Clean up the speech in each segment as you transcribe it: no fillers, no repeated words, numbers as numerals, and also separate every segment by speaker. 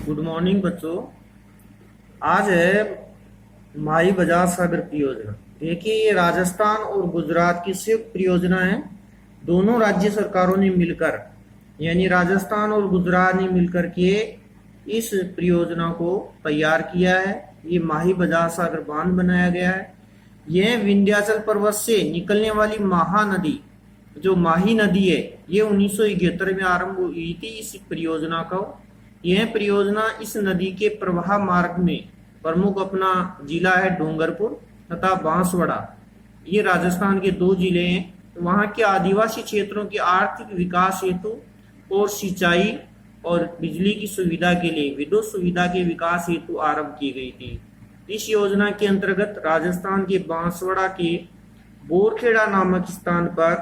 Speaker 1: Good morning बच्चों। आज है माही बजाज सागर परियोजना। देखिए, ये राजस्थान और गुजरात की संयुक्त परियोजना है। दोनों राज्य सरकारों ने मिलकर, यानी राजस्थान और गुजरात ने मिलकर के इस परियोजना को तैयार किया है। ये माही बजाज सागर बांध बनाया गया है। यह विंध्याचल पर्वत से निकलने वाली महानदी, जो माही नदी है, ये 1971 में आरंभ हुई थी इस परियोजना को। यह परियोजना इस नदी के प्रवाह मार्ग में प्रमुख अपना जिला है डूंगरपुर तथा बांसवाड़ा। ये राजस्थान के दो जिले हैं। वहाँ के आदिवासी क्षेत्रों के आर्थिक विकास हेतु और सिंचाई और बिजली की सुविधा के लिए, विद्युत सुविधा के विकास हेतु आरंभ की गई थी। इस योजना के अंतर्गत राजस्थान के बांसवाड़ा के बोरखेड़ा नामक स्थान पर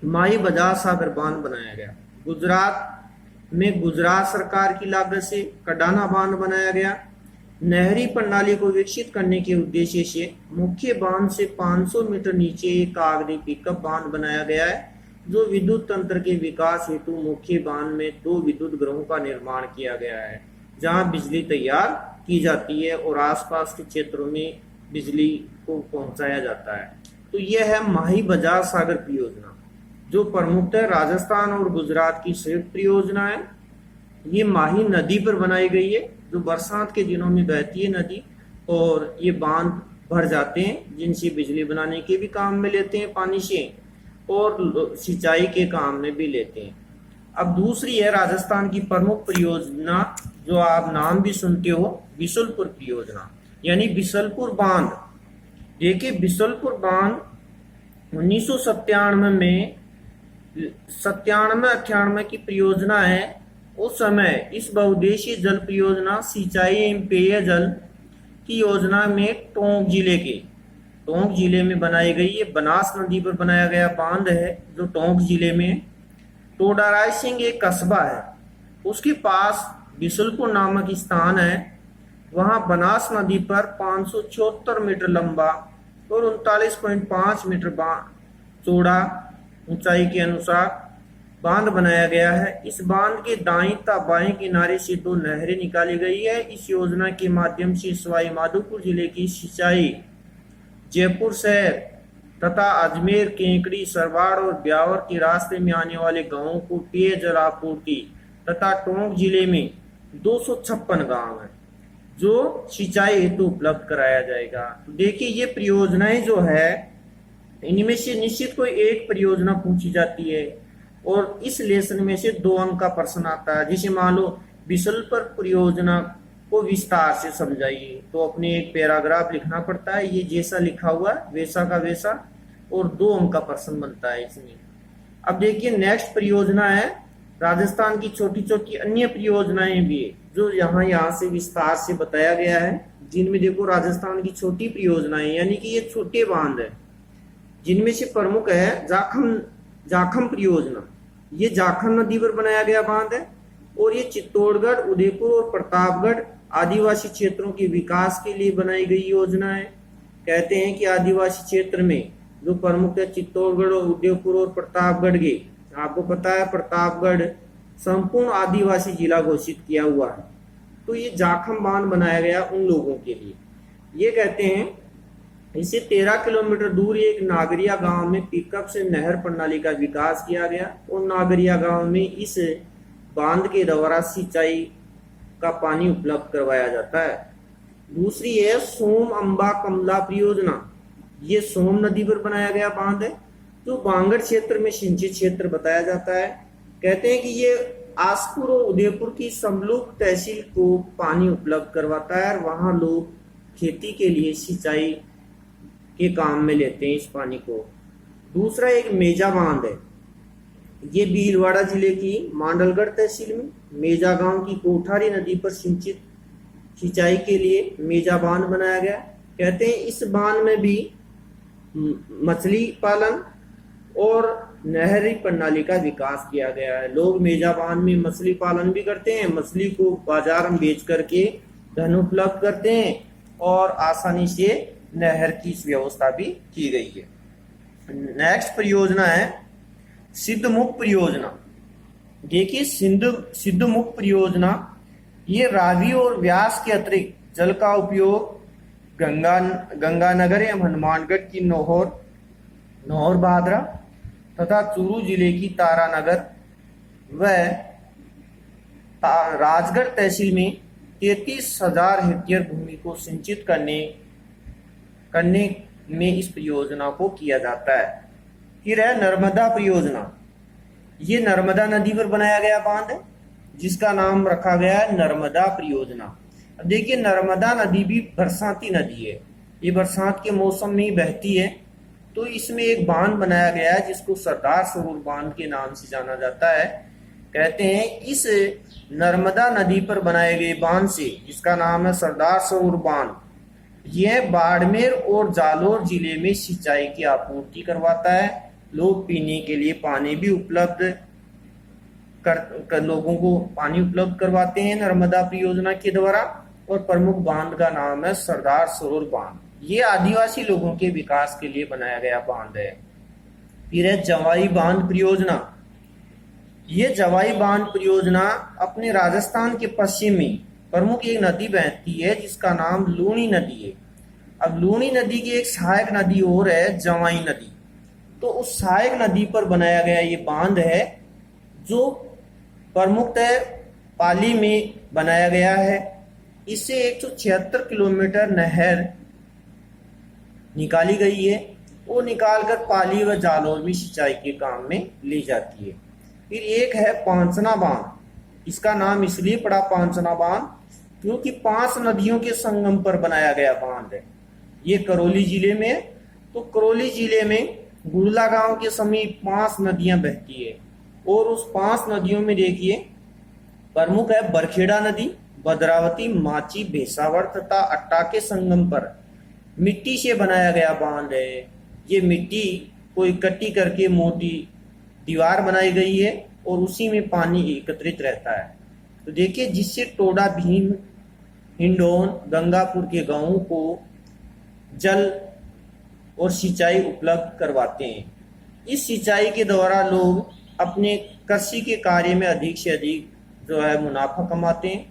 Speaker 1: माही बजाज सागर बांध बनाया गया। गुजरात में गुजरात सरकार की लागत से कडाना बांध बनाया गया। नहरी प्रणाली को विकसित करने के उद्देश्य से मुख्य बांध से 500 मीटर नीचे एक कागदी पिकअप बांध बनाया गया है, जो विद्युत तंत्र के विकास हेतु मुख्य बांध में 2 विद्युत गृहों का निर्माण किया गया है, जहां बिजली तैयार की जाती है और आसपास के क्षेत्रों में बिजली को पहुंचाया जाता है। तो यह है माही बजाज सागर परियोजना, जो प्रमुखतः राजस्थान और गुजरात की संयुक्त परियोजना है। ये माही नदी पर बनाई गई है, जो बरसात के दिनों में बहती है नदी, और ये बांध भर जाते हैं, जिनसे बिजली बनाने के भी काम में लेते हैं पानी से, और सिंचाई के काम में भी लेते हैं। अब दूसरी है राजस्थान की प्रमुख परियोजना, जो आप नाम भी सुनते हो, बिसलपुर परियोजना, यानी बिसलपुर बांध। देखिए, बिसलपुर बांध 1997 में 97-98 की परियोजना है। उस समय इस बहुउद्देशीय जल परियोजना सिंचाई एवं पेयजल की योजना में टोंक जिले में बनाई गई। ये बनास नदी पर बनाया गया बांध है, जो टोंक जिले में। टोडाराय सिंह एक कस्बा है, उसके पास बिसलपुर नामक स्थान है। वहां बनास नदी पर 574 मीटर लंबा और 39.5 मीटर चौड़ा ऊंचाई के अनुसार बांध बनाया गया है। इस बांध के दाईं तथा बाएं किनारे से 2 नहरें निकाली गई है। इस योजना के माध्यम से सवाई माधोपुर जिले की सिंचाई, जयपुर शहर तथा अजमेर, केंकड़ी, सरवाड़ और ब्यावर के रास्ते में आने वाले गांवों को पेयजल आपूर्ति तथा टोंक जिले में 256 गांव हैं, जो सिंचाई हेतु उपलब्ध कराया जाएगा। तो देखिए, ये परियोजनाएं जो है, इनमें से निश्चित कोई एक परियोजना पूछी जाती है, और इस लेसन में से 2 अंक का प्रश्न आता है। जैसे मान लो बिसलपुर परियोजना को विस्तार से समझाइए, तो अपने एक पैराग्राफ लिखना पड़ता है। ये जैसा लिखा हुआ वैसा का वैसा, और 2 अंक का प्रश्न बनता है इसमें। अब देखिए, नेक्स्ट परियोजना है राजस्थान की छोटी छोटी अन्य परियोजनाएं भी है, जो यहाँ से विस्तार से बताया गया है। जिनमें देखो, राजस्थान की छोटी परियोजनाएं, यानी कि ये छोटे बांध है, जिनमें से प्रमुख है जाखम परियोजना। ये जाखम नदी पर बनाया गया बांध है, और ये चित्तौड़गढ़, उदयपुर और प्रतापगढ़ आदिवासी क्षेत्रों के विकास के लिए बनाई गई योजना है। कहते हैं कि आदिवासी क्षेत्र में जो प्रमुख है चित्तौड़गढ़ और उदयपुर और प्रतापगढ़ के, आपको पता है प्रतापगढ़ संपूर्ण आदिवासी जिला घोषित किया हुआ है। तो ये जाखम बांध बनाया गया उन लोगों के लिए। ये कहते हैं, इससे 13 किलोमीटर दूर एक नागरिया गांव में पिकअप से नहर प्रणाली का विकास किया गया, और नागरिया गांव में इस बांध के द्वारा सिंचाई का पानी उपलब्ध करवाया जाता है। दूसरी है सोम अंबा कमला परियोजना। ये सोम नदी पर बनाया गया बांध है, जो बांगड़ क्षेत्र में सिंचित क्षेत्र बताया जाता है। कहते हैं कि ये आसपुर और उदयपुर की समलूक तहसील को पानी उपलब्ध करवाता है, और वहां लोग खेती के लिए सिंचाई के काम में लेते हैं इस पानी को। दूसरा एक मेजा बांध है। ये भीलवाड़ा जिले की मांडलगढ़ तहसील में मेजा गांव की कोठारी नदी पर सिंचित सिंचाई के लिए मेजा बांध बनाया गया। कहते हैं इस बांध में भी मछली पालन और नहरी प्रणाली का विकास किया गया है। लोग मेजा बांध में मछली पालन भी करते हैं, मछली को बाजार में बेच करके धन उपलब्ध करते हैं, और आसानी से नहर की व्यवस्था भी की गई है। नेक्स्ट परियोजना है सिद्धमुख परियोजना। देखिए, सिद्धमुख परियोजना ये रावी और व्यास के अतिरिक्त जल का उपयोग गंगानगर एवं हनुमानगढ़ की नौहर बादरा तथा चूरू जिले की तारानगर व राजगढ़ तहसील में 33,000 हेक्टेयर भूमि को सिंचित करने में इस परियोजना को किया जाता है। फिर है नर्मदा परियोजना। ये नर्मदा नदी पर बनाया गया बांध है जिसका नाम रखा गया है नर्मदा परियोजना। अब देखिए नर्मदा नदी भी बरसाती नदी है, ये बरसात के मौसम में ही बहती है। तो इसमें एक बांध बनाया गया है जिसको सरदार सरोवर बांध के नाम से जाना जाता है। कहते हैं इस नर्मदा नदी पर बनाए गए बांध से, जिसका नाम है सरदार सरोवर बांध, यह बाड़मेर और जालौर जिले में सिंचाई की आपूर्ति करवाता है। लोग पीने के लिए पानी भी उपलब्ध लोगों को पानी उपलब्ध करवाते हैं नर्मदा परियोजना के द्वारा। और प्रमुख बांध का नाम है सरदार सरोवर बांध। ये आदिवासी लोगों के विकास के लिए बनाया गया बांध है। फिर है जवाई बांध परियोजना। ये जवाई बांध परियोजना अपने राजस्थान के पश्चिम में प्रमुख एक नदी बहती है जिसका नाम लूणी नदी है। अब लूणी नदी की एक सहायक नदी और है जवाई नदी। तो उस सहायक नदी पर बनाया गया ये बांध है जो प्रमुखतः पाली में बनाया गया है। इससे 176 किलोमीटर नहर निकाली गई है। वो निकालकर पाली व जालौर में सिंचाई के काम में ली जाती है। फिर एक है पांचना बांध। इसका नाम इसलिए पड़ा पांचना बांध क्योंकि 5 नदियों के संगम पर बनाया गया बांध है। ये करौली जिले में है। तो करौली जिले में गुड़ला गांव के समीप 5 नदियां बहती है और उस 5 नदियों में देखिए प्रमुख है बरखेड़ा नदी, भद्रावती, माची, भेसावर तथा अट्टा के संगम पर मिट्टी से बनाया गया बांध है। ये मिट्टी को इकट्ठी करके मोटी दीवार बनाई गई है और उसी में पानी एकत्रित रहता है। तो देखिए जिससे टोडा, भीम, हिंडौन, गंगापुर के गांवों को जल और सिंचाई उपलब्ध करवाते हैं। इस सिंचाई के द्वारा लोग अपने कृषि के कार्य में अधिक से अधिक जो है मुनाफा कमाते हैं।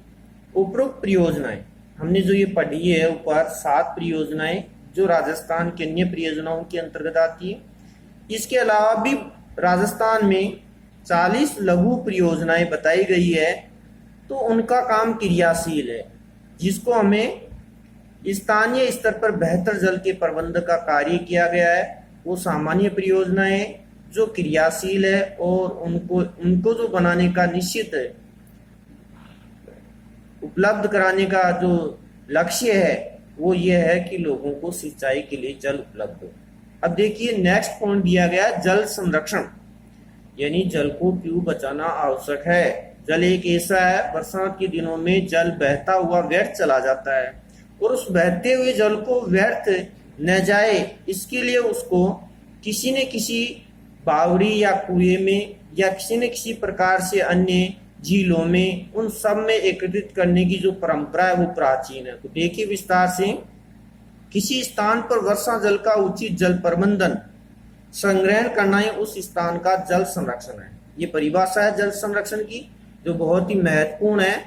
Speaker 1: उपरोक्त परियोजनाएं हमने जो ये पढ़ी है ऊपर 7 परियोजनाएं जो राजस्थान की अन्य परियोजनाओं के अंतर्गत आती है। इसके अलावा भी राजस्थान में 40 लघु परियोजनाएं बताई गई है। तो उनका काम क्रियाशील है जिसको हमें स्थानीय स्तर पर बेहतर जल के प्रबंध का कार्य किया गया है। वो सामान्य परियोजनाएं जो क्रियाशील है और उनको जो बनाने का निश्चित उपलब्ध कराने का जो लक्ष्य है वो ये है कि लोगों को सिंचाई के लिए जल उपलब्ध हो। अब देखिए नेक्स्ट पॉइंट दिया गया जल संरक्षण, यानी जल को क्यों बचाना आवश्यक है। जल एक ऐसा है, बरसात के दिनों में जल बहता हुआ व्यर्थ चला जाता है और उस बहते हुए जल को व्यर्थ न जाए इसके लिए उसको किसी न किसी बावड़ी या कुएं में या किसी न किसी प्रकार से अन्य झीलों में उन सब में एकत्रित करने की जो परंपरा है वो प्राचीन है। तो देखिए विस्तार से, किसी स्थान पर वर्षा जल का उचित जल प्रबंधन संग्रहण करना ही उस स्थान का जल संरक्षण है। ये परिभाषा है जल संरक्षण की जो बहुत ही महत्वपूर्ण है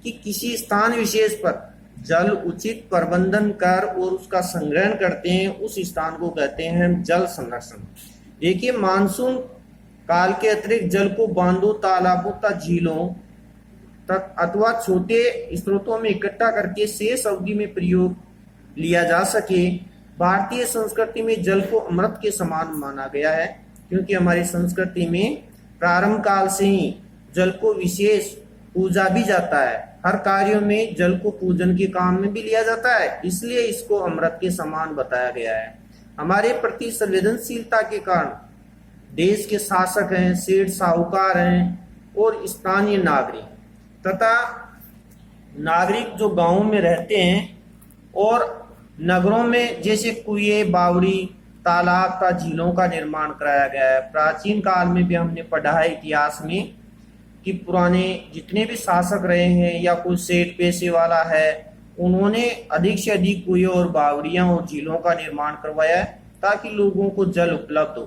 Speaker 1: कि किसी स्थान विशेष पर जल उचित प्रबंधन कर और उसका संग्रहण करते हैं, उस स्थान को कहते हैं जल संरक्षण। देखिए मानसून काल के अतिरिक्त जल को बांधों, तालाबों तथा झीलों अथवा छोटे स्रोतों में इकट्ठा करके शेष अवधि में प्रयोग लिया जा सके। भारतीय संस्कृति में जल को अमृत के समान माना गया है क्योंकि हमारी संस्कृति में प्रारंभ काल से ही जल को विशेष पूजा भी जाता है। हर कार्यों में जल को पूजन के काम में भी लिया जाता है, इसलिए इसको अमृत के समान बताया गया है। हमारे प्रति संवेदनशीलता के कारण देश के शासक हैं, सेठ साहूकार हैं और स्थानीय नागरिक तथा नागरिक जो गांवों में रहते हैं और नगरों में जैसे कुएं, बावड़ी, तालाब तथा झीलों का निर्माण कराया गया है। प्राचीन काल में भी हमने पढ़ा है इतिहास में कि पुराने जितने भी शासक रहे हैं या कोई सेठ पैसे वाला है, उन्होंने अधिक से अधिक कुएं और बावड़ियां और झीलों का निर्माण करवाया है ताकि लोगों को जल उपलब्ध हो।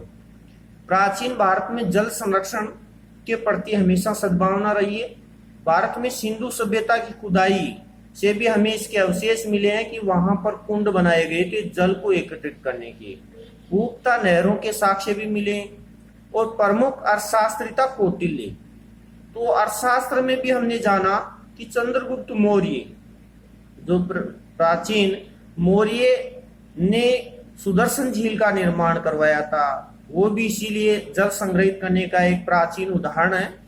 Speaker 1: प्राचीन भारत में जल संरक्षण के प्रति हमेशा सद्भावना रही है। भारत में सिंधु सभ्यता की खुदाई से भी हमें इसके अवशेष मिले हैं कि वहां पर कुंड बनाए गए थे जल को एकत्रित करने के। उगता नहरों के साक्ष्य भी मिले और प्रमुख अर्थशास्त्रिता कौटिल्य। तो अर्थशास्त्र में भी हमने जाना कि चंद्रगुप्त मौर्य जो प्राचीन मौर्य ने सुदर्शन झील का निर्माण करवाया था, वो भी इसीलिए जल संग्रहित करने का एक प्राचीन उदाहरण है।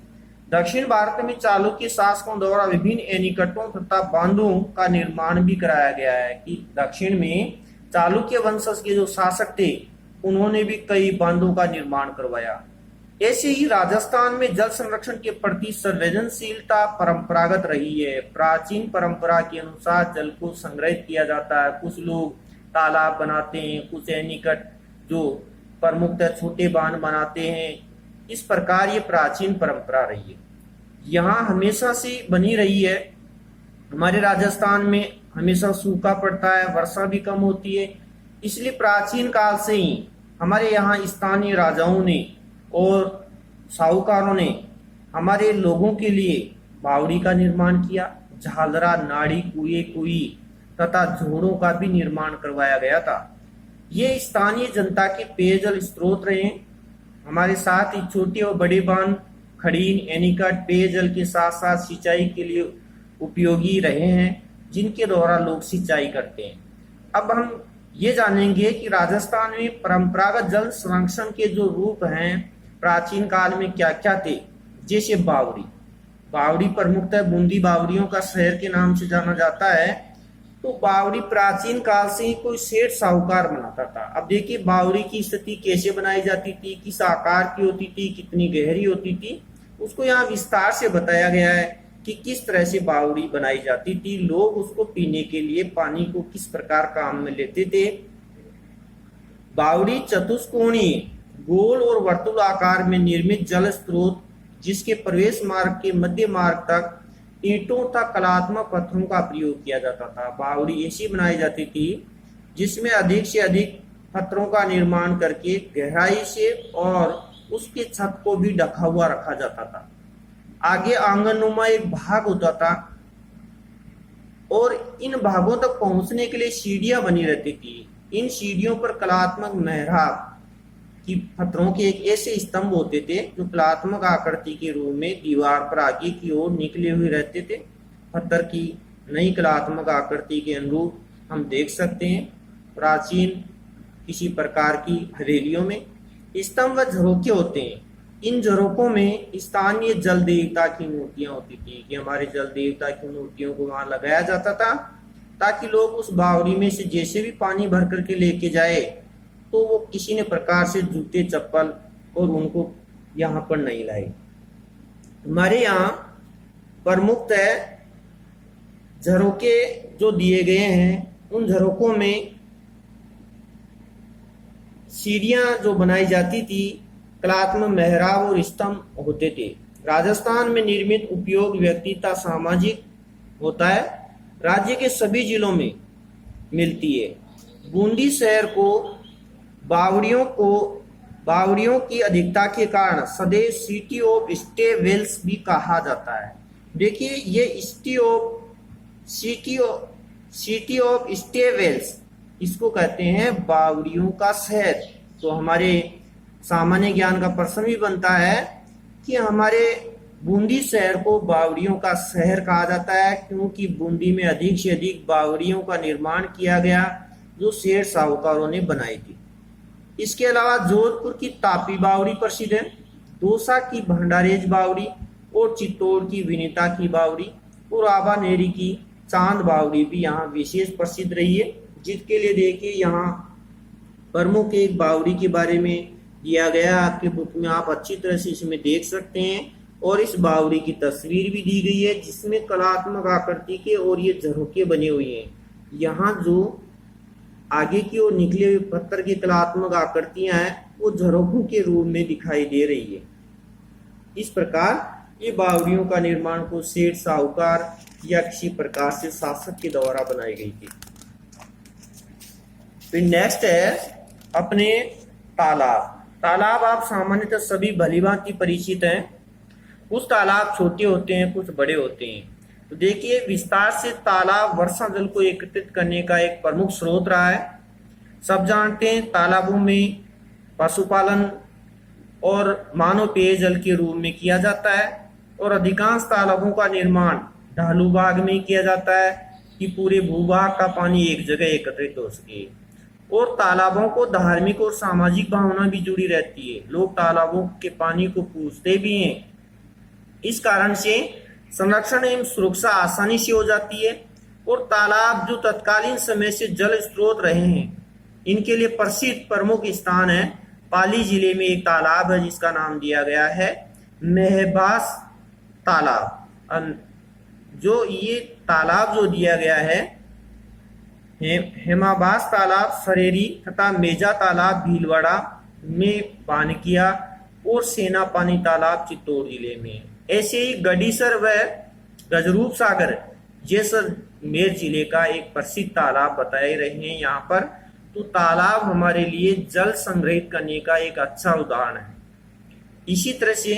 Speaker 1: दक्षिण भारत में चालुक्य शासकों द्वारा विभिन्न एनीकटों तथा बांधों का निर्माण भी कराया गया है कि दक्षिण में चालुक्य वंशज के जो शासक थे उन्होंने भी कई बांधों का निर्माण करवाया। ऐसे ही राजस्थान में जल संरक्षण के प्रति संवेदनशीलता परंपरागत रही है। प्राचीन परंपरा के अनुसार जल को संग्रहित किया जाता है। कुछ लोग तालाब बनाते हैं, कुछ एनीकट जो प्रमुखतः छोटे बांध बनाते हैं। इस प्रकार ये प्राचीन परंपरा रही है, यहाँ हमेशा से बनी रही है। हमारे राजस्थान में हमेशा सूखा पड़ता है, वर्षा भी कम होती है, इसलिए प्राचीन काल से ही हमारे यहाँ स्थानीय राजाओं ने और साहूकारों ने हमारे लोगों के लिए बावड़ी का निर्माण किया, झालरा, नाड़ी, कुएं तथा झोड़ों का भी निर्माण करवाया गया था। ये स्थानीय जनता के पेयजल स्रोत रहे। हमारे साथ ही छोटे और बड़े बांध, खड़ीन, एनीकट पेयजल के साथ साथ सिंचाई के लिए उपयोगी रहे हैं, जिनके द्वारा लोग सिंचाई करते हैं। अब हम ये जानेंगे कि राजस्थान में परंपरागत जल संरक्षण के जो रूप हैं प्राचीन काल में क्या क्या थे। जैसे बावड़ी, बावड़ी प्रमुखतः बूंदी बावड़ियों का शहर के नाम से जाना जाता है। तो बावड़ी प्राचीन काल से ही कोई सेठ साहूकार बनाता था। अब देखिए बावड़ी की स्थिति कैसे बनाई जाती थी, किस आकार की होती थी, कितनी गहरी होती थी, उसको यहाँ विस्तार से बताया गया है कि किस तरह से बावड़ी बनाई जाती थी। लोग उसको पीने के लिए पानी को किस प्रकार काम में लेते थे। बावड़ी चतुष्कोणीय, गोल और वर्तुल आकार में निर्मित जल स्रोत, जिसके प्रवेश मार्ग के मध्य मार्ग तक ईंटों तथा कलात्मक पत्थरों का प्रयोग किया जाता था। बावड़ी ऐसी बनाई जाती थी जिसमें अधिक से अधिक पत्थरों का निर्माण करके गहराई से और उसके छत को भी ढका हुआ रखा जाता था। आगे आंगननुमा एक भाग होता था और इन भागों तक पहुंचने के लिए सीढ़ियां बनी रहती थी। इन सीढ़ियों पर कलात्मक मेहराब कि पत्थरों के एक ऐसे स्तंभ होते थे जो कलात्मक आकृति के रूप में दीवार पर आगे की ओर निकले हुए रहते थे। पत्थर की नई कलात्मक आकृति के अनुरूप हम देख सकते हैं प्राचीन किसी प्रकार की हवेलियों में स्तंभ व झरोखे होते हैं। इन झरोखों में स्थानीय जल देवता की मूर्तियां होती थी कि हमारे जल देवता की मूर्तियों को वहां लगाया जाता था ताकि लोग उस बावड़ी में से जैसे भी पानी भर करके लेके जाए तो वो किसी ने प्रकार से जूते, चप्पल और उनको यहाँ पर नहीं लाए। हमारे यहाँ प्रमुखतः झरोके जो दिए गए हैं, उन झरोकों में सीढ़ियां जो बनाई जाती थी, कलात्मक मेहराब और स्तंभ होते थे। राजस्थान में निर्मित उपयोग व्यक्तिता सामाजिक होता है, राज्य के सभी जिलों में मिलती है। बूंदी शहर को बावड़ियों की अधिकता के कारण सदैव सिटी ऑफ स्टे वेल्स भी कहा जाता है। देखिए ये सिटी ऑफ स्टे वेल्स इसको कहते हैं बावड़ियों का शहर। तो हमारे सामान्य ज्ञान का प्रश्न भी बनता है कि हमारे बूंदी शहर को बावड़ियों का शहर कहा जाता है क्योंकि बूंदी में अधिक से अधिक बावड़ियों का निर्माण किया गया जो सेठ साहूकारों ने बनाई थी। इसके अलावा जोधपुर की तापी बावड़ी प्रसिद्ध है, दौसा की भंडारेज बावड़ी और चित्तौड़ की विनीता की बावड़ी और आबानेरी की चांद बावड़ी भी यहाँ विशेष प्रसिद्ध रही है। जिसके लिए देखिए यहाँ प्रमुख एक बावड़ी के बारे में दिया गया आपके बुक में, आप अच्छी तरह से इसमें देख सकते हैं और इस बावड़ी की तस्वीर भी दी गई है जिसमें कलात्मक आकृति के और ये झरोखे बने हुए हैं। यहाँ जो आगे की ओर निकले हुए पत्थर की कलात्मक आकृतियां हैं वो झरोखों के रूप में दिखाई दे रही है। इस प्रकार ये बावड़ियों का निर्माण को सेठ, साहूकार या किसी प्रकार से शासक के द्वारा बनाई गई थी। फिर नेक्स्ट है अपने तालाब। तालाब आप सामान्यतः सभी भलीभांति परिचित हैं। कुछ तालाब छोटे होते हैं, कुछ बड़े होते हैं। तो देखिए, विस्तार से तालाब वर्षा जल को एकत्रित करने का एक प्रमुख स्रोत रहा है। सब जानते हैं तालाबों में पशुपालन और मानव पेयजल के रूप में किया जाता है, और अधिकांश तालाबों का निर्माण ढालू भाग में किया जाता है कि पूरे भूभाग का पानी एक जगह एकत्रित हो सके। और तालाबों को धार्मिक और सामाजिक भावना भी जुड़ी रहती है। लोग तालाबों के पानी को पूजते भी हैं। इस कारण से संरक्षण एवं सुरक्षा आसानी से हो जाती है। और तालाब जो तत्कालीन समय से जल स्रोत रहे हैं, इनके लिए प्रसिद्ध प्रमुख स्थान है। पाली जिले में एक तालाब है जिसका नाम दिया गया है मेहबास तालाब। जो ये तालाब जो दिया गया है, हेमाबास तालाब सरेरी तथा मेजा तालाब भीलवाड़ा में बानकिया और सेना पानी तालाब चित्तौड़ जिले में। ऐसे ही गडीसर व गजरूप सागर जैसलमेर जिले का एक प्रसिद्ध तालाब बताए रहे हैं यहाँ पर। तो तालाब हमारे लिए जल संग्रहित करने का एक अच्छा उदाहरण है। इसी तरह से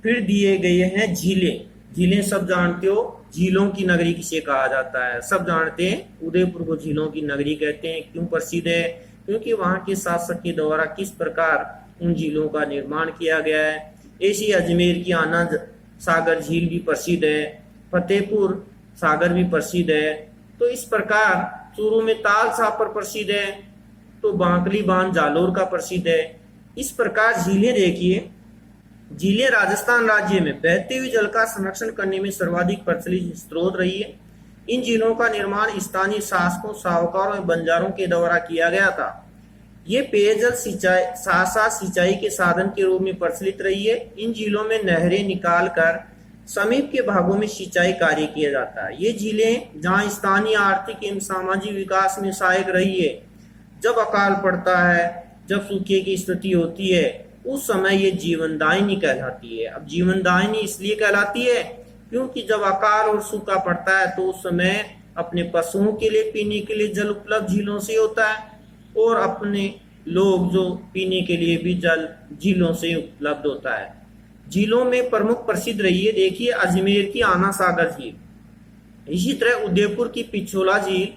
Speaker 1: फिर दिए गए हैं झीलें। झीलें सब जानते हो, झीलों की नगरी किसे कहा जाता है, सब जानते हैं। उदयपुर को झीलों की नगरी कहते हैं। क्यों प्रसिद्ध है? क्योंकि वहां के शासक के द्वारा किस प्रकार उन झीलों का निर्माण किया गया है। ऐसी अजमेर की आनंद सागर झील भी प्रसिद्ध है, फतेहपुर सागर भी प्रसिद्ध है। तो इस प्रकार चूरू में ताल सापर प्रसिद्ध है, तो बांकली बांध जालोर का प्रसिद्ध है। इस प्रकार झीलें देखिए, झीलें राजस्थान राज्य में बहते हुए जल का संरक्षण करने में सर्वाधिक प्रचलित स्रोत रही है। इन झीलों का निर्माण स्थानीय शासकों, साहूकारों और बंजारों के द्वारा किया गया था। ये पेयजल सिंचाई साथ साथ सिंचाई के साधन के रूप में प्रचलित रही है। इन झीलों में नहरें निकाल कर समीप के भागों में सिंचाई कार्य किया जाता है। ये झीलें जहाँ स्थानीय आर्थिक एवं सामाजिक विकास में सहायक रही है। जब अकाल पड़ता है, जब सूखे की स्थिति होती है, उस समय ये जीवनदायिनी कहलाती है। अब जीवनदायिनी इसलिए कहलाती है क्योंकि जब अकाल और सूखा पड़ता है तो उस समय अपने पशुओं के लिए पीने के लिए जल उपलब्ध झीलों से होता है, और अपने लोग जो पीने के लिए भी जल झीलों से उपलब्ध होता है। झीलों में प्रमुख प्रसिद्ध रही है, देखिए अजमेर की आना सागर झील, इसी तरह उदयपुर की पिछोला झील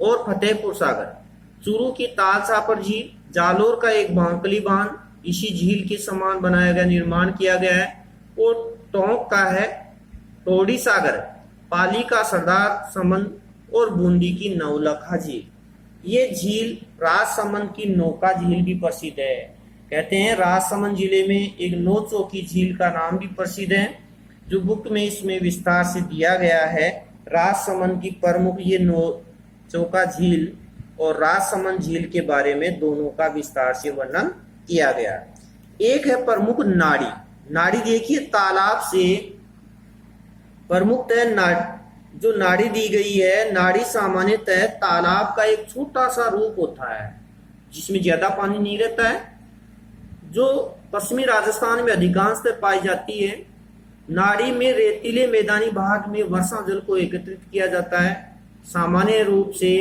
Speaker 1: और फतेहपुर सागर, चूरू की ताल सापर झील, जालोर का एक बांकली बांध इसी झील के समान बनाया गया, निर्माण किया गया है। और टोंक का है टोडी सागर, पाली का सरदार समन और बूंदी की नवलखा झील। ये झील राजसमंद की नौका झील भी प्रसिद्ध है। कहते हैं राजसमंद जिले में एक नौ चौकी झील का नाम भी प्रसिद्ध है, जो बुक में इसमें विस्तार से दिया गया है। राजसमंद की प्रमुख ये नौ चौका झील और राजसमंद झील के बारे में दोनों का विस्तार से वर्णन किया गया। एक है प्रमुख नाड़ी। नाड़ी देखिए, तालाब से प्रमुखतः जो नाड़ी दी गई है, नाड़ी सामान्यतः तालाब का एक छोटा सा रूप होता है जिसमें ज्यादा पानी नहीं रहता है, जो पश्चिमी राजस्थान में अधिकांशतः पाई जाती है। नाड़ी में रेतीले मैदानी भाग में वर्षा जल को एकत्रित किया जाता है। सामान्य रूप से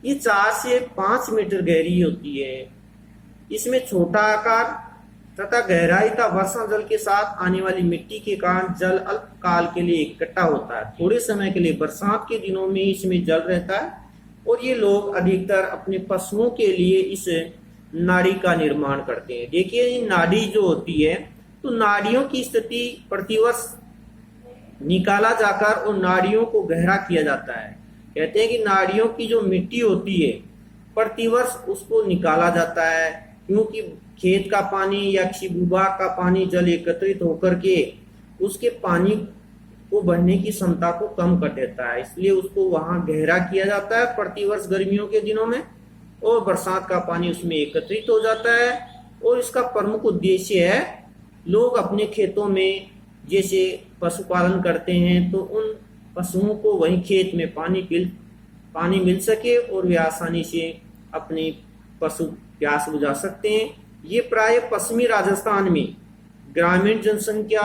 Speaker 1: ये 4 से 5 मीटर गहरी होती है। इसमें छोटा आकार तथा गहराई का वर्षा जल के साथ आने वाली मिट्टी के कारण जल अल्पकाल के लिए इकट्ठा होता है। थोड़े समय के लिए बरसात के दिनों में इसमें जल रहता है, और ये लोग अधिकतर अपने पशुओं के लिए इस नाड़ी का निर्माण करते हैं। देखिए, ये नाड़ी जो होती है, तो नाड़ियों की स्थिति प्रतिवर्ष निकाला जाकर और नाड़ियों को गहरा किया जाता है। कहते हैं कि नाड़ियों की जो मिट्टी होती है प्रतिवर्ष उसको निकाला जाता है, क्योंकि खेत का पानी या किसी भूभाग का पानी जल एकत्रित होकर के उसके पानी को बढ़ने की क्षमता को कम कर देता है। इसलिए उसको वहां गहरा किया जाता है प्रतिवर्ष गर्मियों के दिनों में, और बरसात का पानी उसमें एकत्रित हो जाता है। और इसका प्रमुख उद्देश्य है, लोग अपने खेतों में जैसे पशुपालन करते हैं तो उन पशुओं को वहीं खेत में पानी मिल सके और वे आसानी से अपनी पशु प्यास बुझा सकते हैं। ये प्राय पश्चिमी राजस्थान में ग्रामीण जनसंख्या,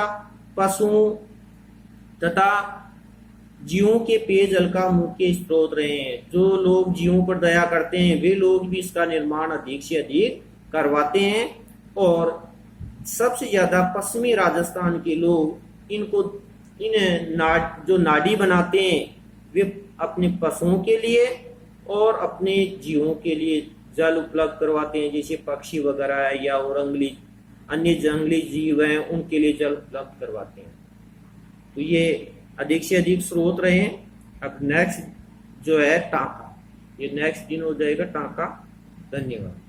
Speaker 1: पशुओं तथा जीवों के पेयजल का मुख्य स्रोत रहे हैं। जो लोग जीवों पर दया करते हैं वे लोग भी इसका निर्माण अधिक से अधिक करवाते हैं, और सबसे ज्यादा पश्चिमी राजस्थान के लोग इनको जो नाडी बनाते हैं वे अपने पशुओं के लिए और अपने जीवों के लिए जल उपलब्ध करवाते हैं, जैसे पक्षी वगैरह है या और अन्य जंगली जीव हैं उनके लिए जल उपलब्ध करवाते हैं। तो ये अधिक से अधिक स्रोत रहे। अब नेक्स्ट जो है टाँका, ये नेक्स्ट दिन हो जाएगा टाँका। धन्यवाद।